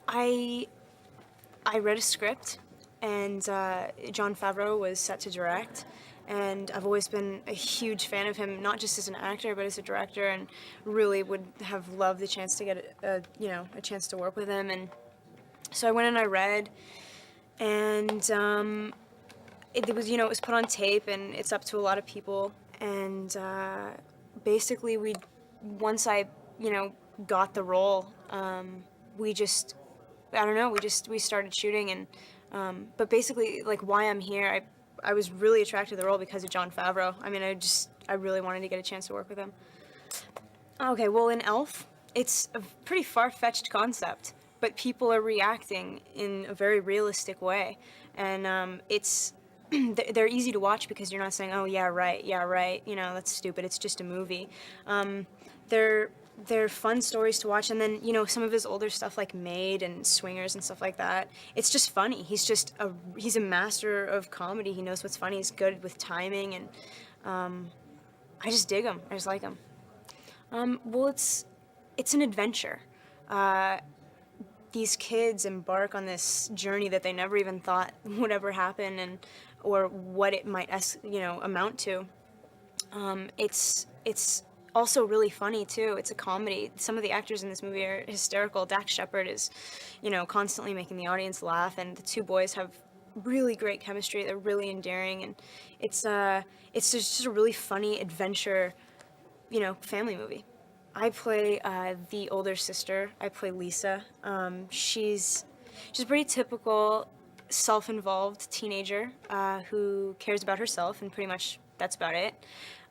I I read a script, and Jon Favreau was set to direct. And I've always been a huge fan of him, not just as an actor, but as a director, and really would have loved the chance to get a chance to work with him. And so I went and I read, and it was it was put on tape, and it's up to a lot of people. And basically, once I got the role, we just I don't know. We started shooting, and but basically, like, why I'm here, I was really attracted to the role because of Jon Favreau. I mean, I really wanted to get a chance to work with him. Okay, well, in Elf, it's a pretty far-fetched concept, but people are reacting in a very realistic way, and it's they're easy to watch because you're not saying, "Oh, yeah, right," that's stupid. It's just a movie. Um, they're they're fun stories to watch, and then some of his older stuff like Maid and Swingers and stuff like that. It's just funny. He's a master of comedy. He knows what's funny. He's good with timing, and I just dig him. I just like him. Well, it's an adventure. Uh, these kids embark on this journey that they never even thought would ever happen, and or what it might amount to. It's also really funny too. It's a comedy. Some of the actors in this movie are hysterical. Dax Shepard is, constantly making the audience laugh, and the two boys have really great chemistry. They're really endearing, and it's just a really funny adventure, family movie. I play the older sister. I play Lisa. She's a pretty typical self-involved teenager who cares about herself, and pretty much that's about it.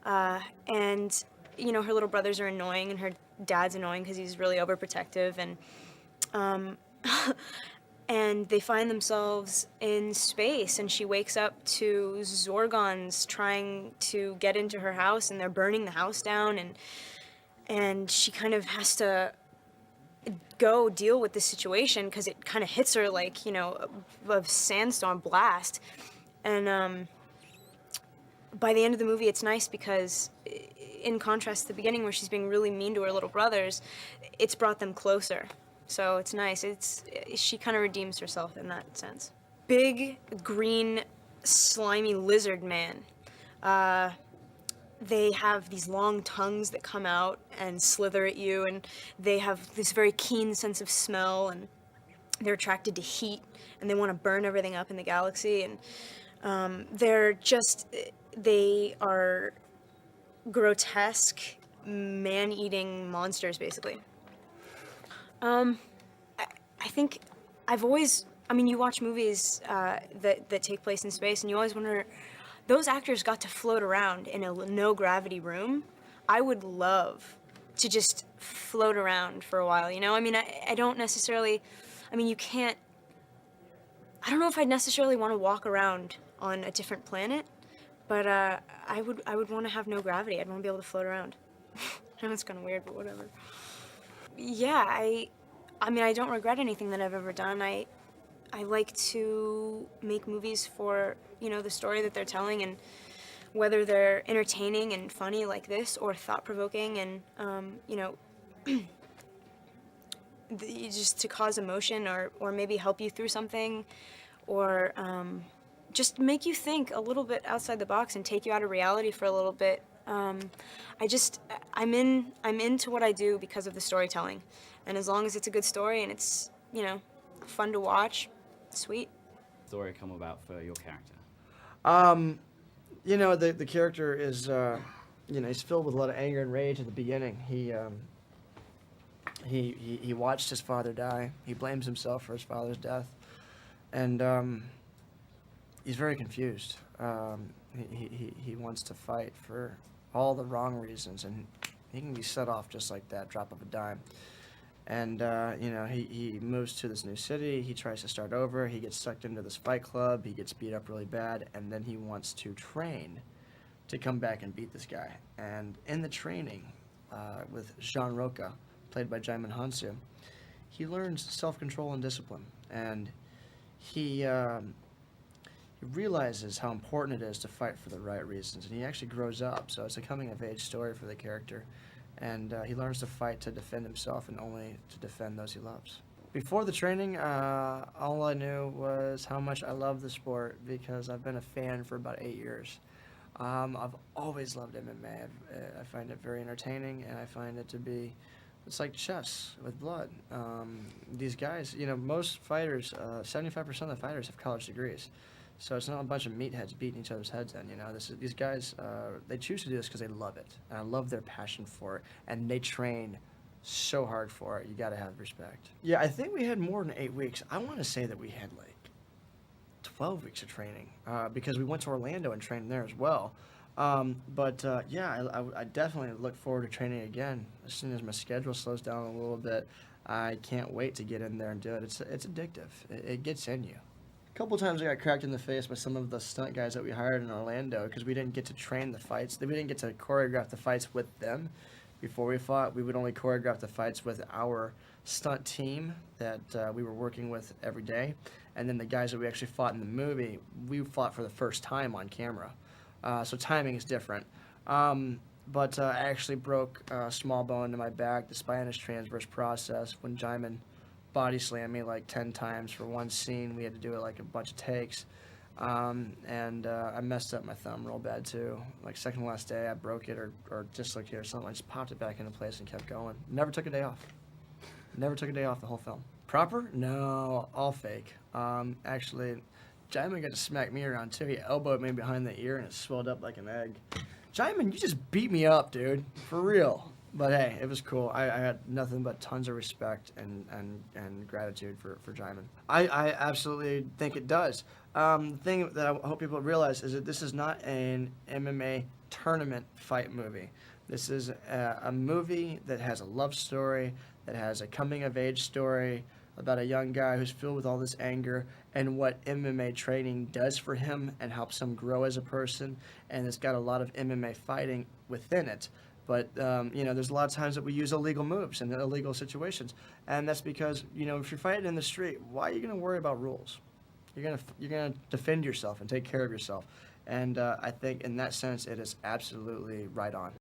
And her little brothers are annoying, and her dad's annoying because he's really overprotective, and um, and they find themselves in space, and she wakes up to Zorgons trying to get into her house, and they're burning the house down, and she kind of has to go deal with this situation because it kind of hits her like a sandstorm blast. And by the end of the movie, it's nice because, in contrast to the beginning where she's being really mean to her little brothers, it's brought them closer. So it's nice. She kind of redeems herself in that sense. Big green slimy lizard man. Uh, they have these long tongues that come out and slither at you, and they have this very keen sense of smell, and they're attracted to heat, and they want to burn everything up in the galaxy, and they are grotesque, man-eating monsters, basically. Um, I think you watch movies that take place in space, and you always wonder, those actors got to float around in a no-gravity room. I would love to just float around for a while, I don't necessarily, you can't, I don't know if I'd necessarily want to walk around on a different planet, but I would want to have no gravity. I'd want to be able to float around. I know it's kind of weird, but whatever. Yeah, I don't regret anything that I've ever done. I like to make movies for, the story that they're telling, and whether they're entertaining and funny like this, or thought-provoking and, just to cause emotion, or maybe help you through something, or just make you think a little bit outside the box and take you out of reality for a little bit. I'm into what I do because of the storytelling, and as long as it's a good story and it's fun to watch, sweet. Story come about for your character? Um, the character is, he's filled with a lot of anger and rage at the beginning. He watched his father die. He blames himself for his father's death, and he's very confused. He wants to fight for all the wrong reasons, and he can be set off just like that, drop of a dime. And he moves to this new city. He tries to start over. He gets sucked into this fight club. He gets beat up really bad, and then he wants to train to come back and beat this guy. And in the training, with Jean Roca, played by Jaimin Hansu, he learns self-control and discipline, and he realizes how important it is to fight for the right reasons, and he actually grows up. So it's a coming-of-age story for the character, and he learns to fight to defend himself and only to defend those he loves. Before the training, all I knew was how much I love the sport because I've been a fan for about 8 years. I've always loved MMA. I find it very entertaining, and I find it to be, it's like chess with blood. These guys, most fighters, 75% of the fighters have college degrees. So it's not a bunch of meatheads beating each other's heads in. These guys, they choose to do this because they love it, and I love their passion for it, and they train so hard for it. You got to have respect. Yeah, I think we had more than 8 weeks. I want to say that we had like 12 weeks of training because we went to Orlando and trained there as well. I definitely look forward to training again as soon as my schedule slows down a little bit. I can't wait to get in there and do it. It's addictive. It gets in you. A couple times I got cracked in the face by some of the stunt guys that we hired in Orlando because we didn't get to train the fights. We didn't get to choreograph the fights with them before we fought. We would only choreograph the fights with our stunt team that we were working with every day. And then the guys that we actually fought in the movie, we fought for the first time on camera. So timing is different. I actually broke a small bone in my back, the spinous transverse process, when Jaimin body slammed me like 10 times for one scene. We had to do it like a bunch of takes. I messed up my thumb real bad too. Like second to last day, I broke it or dislocated or something. I just popped it back into place and kept going. Never took a day off. Never took a day off the whole film. Proper? No, all fake. Actually, Jaimin got to smack me around too. He elbowed me behind the ear and it swelled up like an egg. Jaimin, you just beat me up, dude. For real. But hey, it was cool. I had nothing but tons of respect and gratitude for Jaimin. I absolutely think it does. The thing that I hope people realize is that this is not an MMA tournament fight movie. This is a movie that has a love story, that has a coming-of-age story about a young guy who's filled with all this anger and what MMA training does for him and helps him grow as a person. And it's got a lot of MMA fighting within it. But, there's a lot of times that we use illegal moves in illegal situations. And that's because, if you're fighting in the street, why are you going to worry about rules? You're gonna defend yourself and take care of yourself. And I think in that sense, it is absolutely right on.